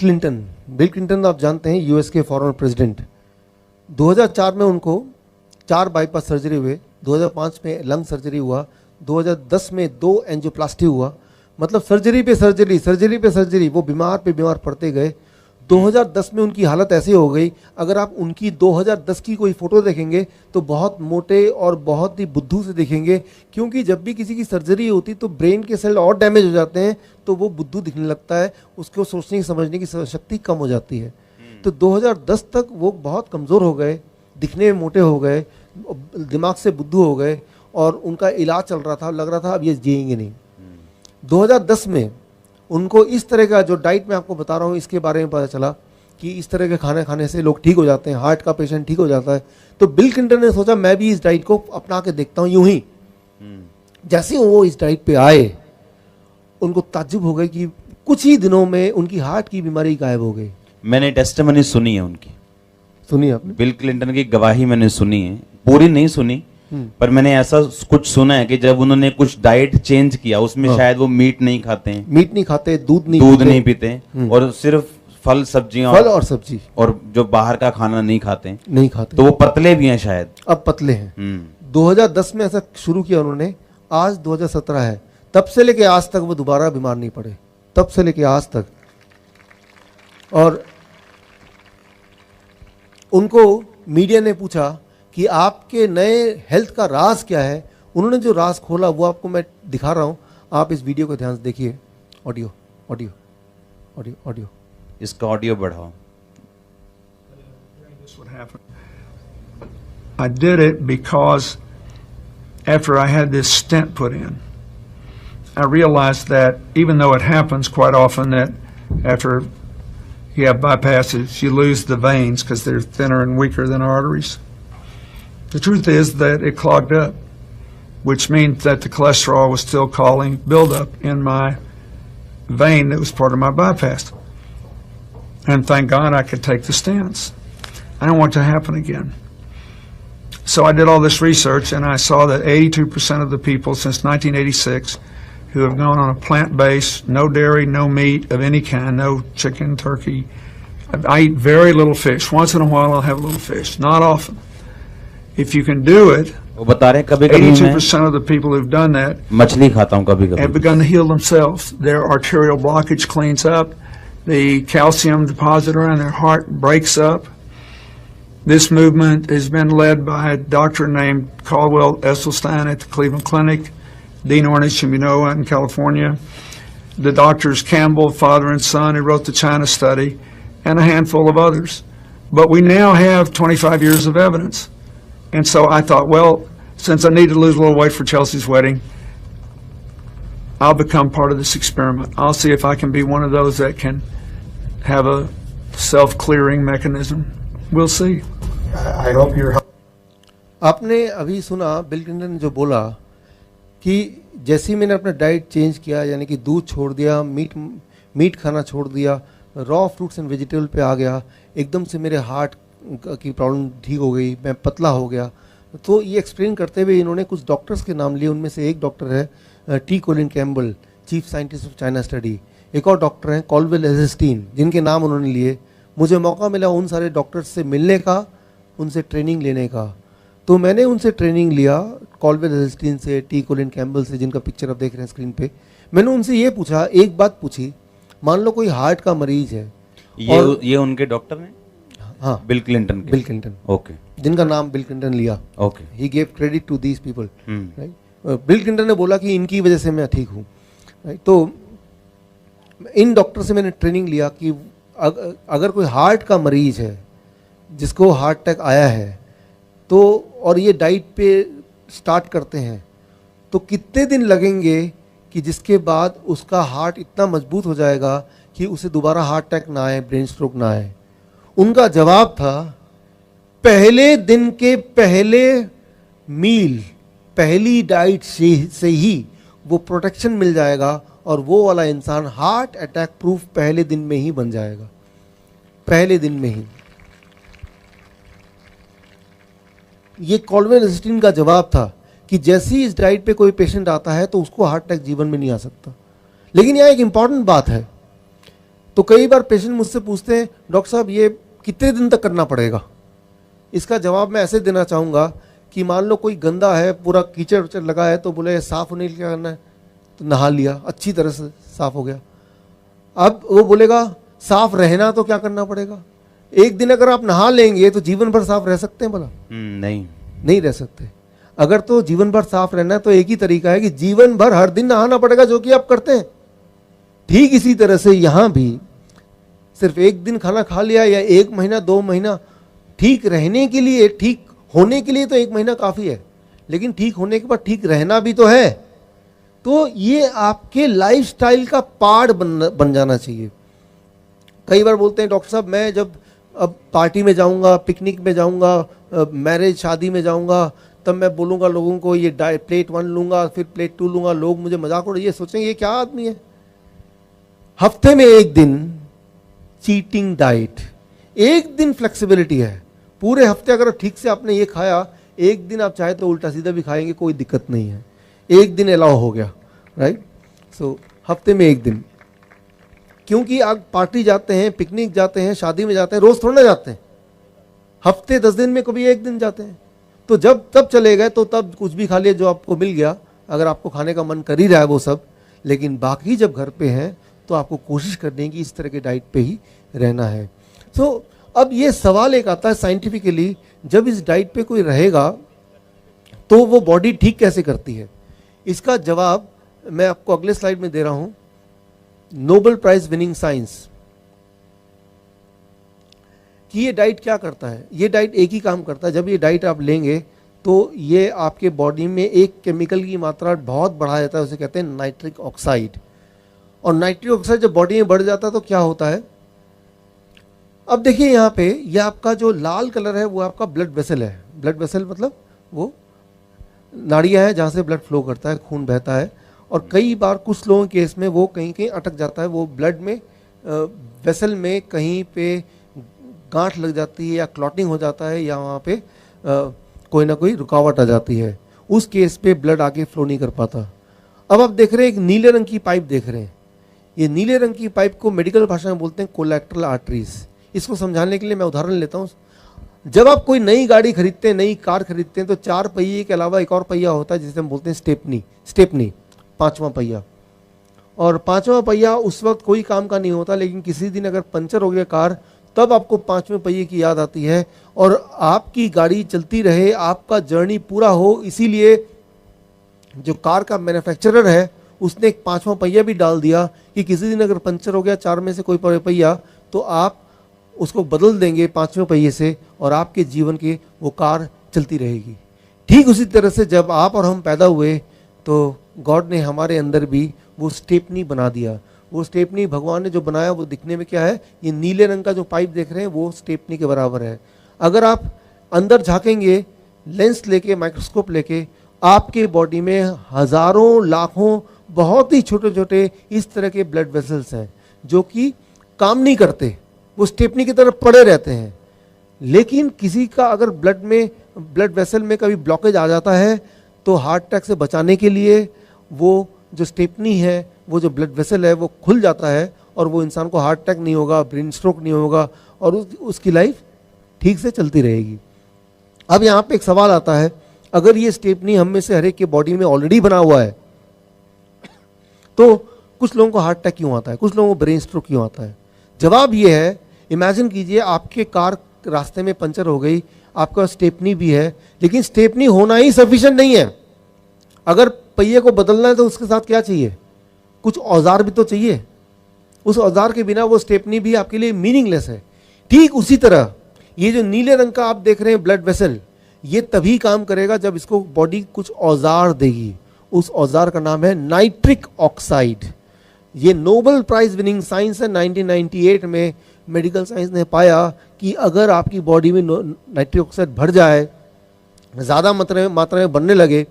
Bill Clinton आप जानते हैं यूएस के फॉरेन प्रेसिडेंट। 2004 में उनको 4 बाईपास सर्जरी हुए, 2005 में लंग सर्जरी हुआ, 2010 में 2 एंजियोप्लास्टी हुआ। मतलब सर्जरी पे सर्जरी, सर्जरी पे सर्जरी, वो बीमार पे बीमार पड़ते गए। 2010 में उनकी हालत ऐसी हो गई, अगर आप उनकी 2010 की कोई फ़ोटो देखेंगे तो बहुत मोटे और बहुत ही बुद्धू से दिखेंगे, क्योंकि जब भी किसी की सर्जरी होती तो ब्रेन के सेल और डैमेज हो जाते हैं तो वो बुद्धू दिखने लगता है, उसको सोचने की समझने की शक्ति कम हो जाती है। तो 2010 तक वो बहुत कमज़ोर हो गए, दिखने में मोटे हो गए, दिमाग से बुद्धू हो गए और उनका इलाज चल रहा था, लग रहा था अब ये जिएंगे नहीं। 2010 में उनको इस तरह का जो डाइट मैं आपको बता रहा हूँ इसके बारे में पता चला कि इस तरह के खाने खाने से लोग ठीक हो जाते हैं, हार्ट का पेशेंट ठीक हो जाता है। तो बिल क्लिंटन ने सोचा मैं भी इस डाइट को अपना के देखता हूँ। यूं ही जैसे वो इस डाइट पे आए, उनको ताज्जुब हो गई कि कुछ ही दिनों में उनकी हार्ट की बीमारी गायब हो गई। मैंने टेस्टिमनी सुनी है उनकी, सुनी आपने? बिल क्लिंटन की गवाही मैंने सुनी है, पूरी नहीं सुनी, पर मैंने ऐसा कुछ सुना है कि जब उन्होंने कुछ डाइट चेंज किया उसमें शायद वो मीट नहीं खाते हैं, मीट नहीं खाते, दूध नहीं पीते और सिर्फ फल सब्जियां और सब्जी और जो बाहर का खाना नहीं खाते, तो वो पतले भी हैं शायद, अब पतले हैं। 2010 में ऐसा शुरू किया उन्होंने, आज 2017 है, तब से लेके आज तक वो दोबारा बीमार नहीं पड़े, तब से लेके आज तक। और उनको मीडिया ने पूछा कि आपके नए हेल्थ का राज क्या है। उन्होंने जो राज खोला वो आपको मैं दिखा रहा हूं, आप इस वीडियो को ध्यान से देखिए। ऑडियो ऑडियो ऑडियो ऑडियो, इसका ऑडियो बढ़ाओ। I did it because after I had this stent put in, I realized that even though it happens quite often that after you have bypasses, you lose the veins because they're thinner and weaker than arteries. The truth is that it clogged up, which means that the cholesterol was still causing buildup in my vein that was part of my bypass. And thank God I could take the stents. I don't want it to happen again. So I did all this research and I saw that 82% of the people since 1986 who have gone on a plant-based, no dairy, no meat of any kind, no chicken, turkey. I eat very little fish. Once in a while I'll have a little fish, not often. If you can do it, वो बता रहे हैं कभी-कभी 82% of the people who've done that मछली खाता हूँ कभी-कभी, have begun to heal themselves. Their arterial blockage cleans up. The calcium deposit around their heart breaks up. This movement has been led by a doctor named Caldwell Esselstyn at the Cleveland Clinic, Dean Ornish from UNOA in California, the doctors Campbell, father and son, who wrote the China study, and a handful of others. But we now have 25 years of evidence. And so I thought, well, since I need to lose a little weight for Chelsea's wedding, I'll become part of this experiment. I'll see if I can be one of those that can have a self-clearing mechanism. We'll see. I hope you're. आपने अभी सुना bill Clinton ने जो बोला कि जैसे ही मैंने अपना डाइट चेंज किया, यानी कि दूध छोड़ दिया, मीट खाना छोड़ दिया, रॉ फ्रूट्स एंड वेजिटेबल पे आ गया, एकदम से मेरे हार्ट की प्रॉब्लम ठीक हो गई, मैं पतला हो गया। तो ये एक्सप्लेन करते हुए इन्होंने कुछ डॉक्टर्स के नाम लिए, उनमें से एक डॉक्टर है T Colin Campbell, chief scientist of China study, एक और डॉक्टर हैं कॉल्वेल एसेस्टीन, जिनके नाम उन्होंने लिए। मुझे मौका मिला उन सारे डॉक्टर्स से मिलने का, उनसे ट्रेनिंग लेने का। तो मैंने उनसे ट्रेनिंग लिया, कॉल्वेल एसेस्टीन से, टी कोलिन कैम्बल से, जिनका पिक्चर आप देख रहे हैं स्क्रीन पे। मैंने उनसे ये पूछा, एक बात पूछी, मान लो कोई हार्ट का मरीज है, ये उनके डॉक्टर हैं? हाँ, बिल क्लिंटन के। बिल क्लिंटन, ओके, जिनका नाम बिल क्लिंटन लिया। Okay, he gave credit to these people, right. Bill Clinton ने बोला कि इनकी वजह से मैं ठीक हूँ, राइट। तो इन डॉक्टर से मैंने ट्रेनिंग लिया कि अगर कोई हार्ट का मरीज है जिसको हार्ट अटैक आया है तो, और ये डाइट पे स्टार्ट करते हैं, तो कितने दिन लगेंगे कि जिसके बाद उसका हार्ट इतना मजबूत हो जाएगा कि उसे दोबारा हार्ट अटैक ना आए, ब्रेन स्ट्रोक ना आए। उनका जवाब था, पहले दिन के पहले मील, पहली डाइट से ही वो प्रोटेक्शन मिल जाएगा और वो वाला इंसान हार्ट अटैक प्रूफ पहले दिन में ही बन जाएगा, पहले दिन में ही। ये कॉल्वेल एसेस्टीन का जवाब था कि जैसे ही इस डाइट पे कोई पेशेंट आता है तो उसको हार्ट अटैक जीवन में नहीं आ सकता। लेकिन यहाँ एक इंपॉर्टेंट बात है, तो कई बार पेशेंट मुझसे पूछते हैं डॉक्टर साहब ये कितने दिन तक करना पड़ेगा। इसका जवाब मैं ऐसे देना चाहूँगा कि मान लो कोई गंदा है, पूरा कीचड़ उचड़ लगा है, तो बोले साफ़ होने के लिए क्या करना है, तो नहा लिया, अच्छी तरह से साफ़ हो गया। अब वो बोलेगा साफ़ रहना तो क्या करना पड़ेगा। एक दिन अगर आप नहा लेंगे तो जीवन भर साफ़ रह सकते हैं भला? नहीं रह सकते। अगर तो जीवन भर साफ़ रहना है तो एक ही तरीका है कि जीवन भर हर दिन नहाना पड़ेगा, जो कि आप करते हैं। ठीक इसी तरह से यहाँ भी सिर्फ एक दिन खाना खा लिया या 1 महीना 2 महीना, ठीक रहने के लिए, ठीक होने के लिए तो 1 महीना काफ़ी है, लेकिन ठीक होने के बाद ठीक रहना भी तो है। तो ये आपके लाइफस्टाइल का पार्ट बन जाना चाहिए। कई बार बोलते हैं डॉक्टर साहब मैं जब अब पार्टी में जाऊंगा, पिकनिक में जाऊंगा, मैरिज शादी में जाऊंगा, तब मैं बोलूंगा लोगों को ये प्लेट 1 लूंगा, फिर प्लेट 2 लूंगा, लोग मुझे मजाक उड़ाएंगे, ये सोचेंगे ये क्या आदमी है। हफ्ते में 1 दिन चीटिंग डाइट, 1 दिन फ्लेक्सिबिलिटी है। पूरे हफ्ते अगर ठीक से आपने ये खाया, 1 दिन आप चाहे तो उल्टा सीधा भी खाएंगे, कोई दिक्कत नहीं है। 1 दिन अलाउ हो गया, राइट। सो हफ्ते में 1 दिन, क्योंकि आप पार्टी जाते हैं, पिकनिक जाते हैं, शादी में जाते हैं, रोज थोड़ा ना जाते हैं, हफ्ते 10 दिन में कभी 1 दिन जाते हैं। तो जब तब चले गए तो तब कुछ भी खा लिया जो आपको मिल गया, अगर आपको खाने का मन कर ही रहा है वो सब। लेकिन बाकी जब घर पे हैं तो आपको कोशिश करनी है कि इस तरह के डाइट पे ही रहना है। सो अब ये सवाल एक आता है साइंटिफिकली, जब इस डाइट पे कोई रहेगा तो वो बॉडी ठीक कैसे करती है। इसका जवाब मैं आपको अगले स्लाइड में दे रहा हूं। नोबेल प्राइज विनिंग साइंस कि ये डाइट क्या करता है। ये डाइट एक ही काम करता है, जब ये डाइट आप लेंगे तो ये आपके बॉडी में एक केमिकल की मात्रा बहुत बढ़ा जाता है, उसे कहते हैं नाइट्रिक ऑक्साइड। और नाइट्रिक ऑक्साइड जब बॉडी में बढ़ जाता है तो क्या होता है, अब देखिए यहाँ पे ये आपका जो लाल कलर है वो आपका ब्लड वेसल है। ब्लड वेसल मतलब वो नाड़ियाँ हैं जहाँ से ब्लड फ्लो करता है, खून बहता है। और कई बार कुछ लोगों के केस में वो कहीं कहीं अटक जाता है, वो ब्लड में वेसल में कहीं पे गांठ लग जाती है या क्लॉटिंग हो जाता है या वहाँ पे कोई ना कोई रुकावट आ जाती है। उस केस पे ब्लड आगे फ्लो नहीं कर पाता। अब आप देख रहे हैं एक नीले रंग की पाइप देख रहे हैं। ये नीले रंग की पाइप को मेडिकल भाषा में बोलते हैं कोलैटरल आर्टरीज। इसको समझाने के लिए मैं उदाहरण लेता हूँ। जब आप कोई नई गाड़ी खरीदते हैं, नई कार खरीदते हैं, तो 4 पहिए के अलावा एक और पहिया होता है जिसे हम बोलते हैं स्टेपनी, 5वां पहिया। और 5वां पहिया उस वक्त कोई काम का नहीं होता, लेकिन किसी दिन अगर पंचर हो गया कार, तब आपको 5वें पहिए की याद आती है और आपकी गाड़ी चलती रहे, आपका जर्नी पूरा हो। इसीलिए जो कार का मैन्युफैक्चरर है उसने एक 5वां पहिया भी डाल दिया कि किसी दिन अगर पंचर हो गया 4 में से कोई पहिया, तो आप उसको बदल देंगे 5वें पहिए से और आपके जीवन की वो कार चलती रहेगी। ठीक उसी तरह से जब आप और हम पैदा हुए तो गॉड ने हमारे अंदर भी वो स्टेपनी बना दिया। वो स्टेपनी भगवान ने जो बनाया वो दिखने में क्या है, ये नीले रंग का जो पाइप देख रहे हैं वो स्टेपनी के बराबर है। अगर आप अंदर झांकेंगे लेंस लेके, माइक्रोस्कोप लेके, आपके बॉडी में हजारों लाखों बहुत ही छोटे छोटे इस तरह के ब्लड वेसल्स हैं जो कि काम नहीं करते, वो स्टेपनी की तरफ पड़े रहते हैं। लेकिन किसी का अगर ब्लड वेसल में कभी ब्लॉकेज आ जाता है तो हार्ट अटैक से बचाने के लिए वो जो स्टेपनी है, वो जो ब्लड वेसल है वो खुल जाता है और वो इंसान को हार्ट अटैक नहीं होगा, ब्रेन स्ट्रोक नहीं होगा और उसकी लाइफ ठीक से चलती रहेगी। अब यहाँ पे एक सवाल आता है, अगर ये स्टेपनी हम में से हर एक के बॉडी में ऑलरेडी बना हुआ है तो कुछ लोगों को हार्ट अटैक क्यों आता है, कुछ लोगों को ब्रेन स्ट्रोक क्यों आता है? जवाब ये है, इमेजिन कीजिए आपके कार रास्ते में पंचर हो गई, आपका स्टेपनी भी है, लेकिन स्टेपनी होना ही सफिशिएंट नहीं है। अगर पहिए को बदलना है तो उसके साथ क्या चाहिए, कुछ औजार भी तो चाहिए। उस औजार के बिना वो स्टेपनी भी आपके लिए मीनिंगलेस है। ठीक उसी तरह ये जो नीले रंग का आप देख रहे हैं ब्लड वेसल, ये तभी काम करेगा जब इसको बॉडी कुछ औजार देगी। उस औजार का नाम है नाइट्रिक ऑक्साइड। ये नोबेल प्राइज विनिंग साइंस है। 1998 में मेडिकल साइंस ने पाया कि अगर आपकी बॉडी में नाइट्रिक ऑक्साइड भर जाए, ज़्यादा मात्रा में बनने लगे,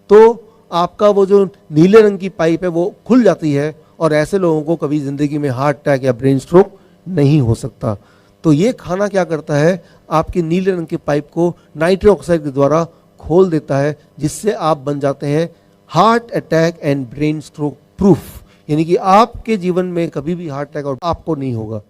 तो आपका वो जो नीले रंग की पाइप है वो खुल जाती है और ऐसे लोगों को कभी ज़िंदगी में हार्ट अटैक या ब्रेन स्ट्रोक नहीं हो सकता। तो ये खाना क्या करता है, आपके नीले रंग के पाइप को नाइट्रिक ऑक्साइड के द्वारा खोल देता है, जिससे आप बन जाते हैं heart attack and brain stroke proof. यानी कि आपके जीवन में कभी भी हार्ट अटैक और आपको नहीं होगा।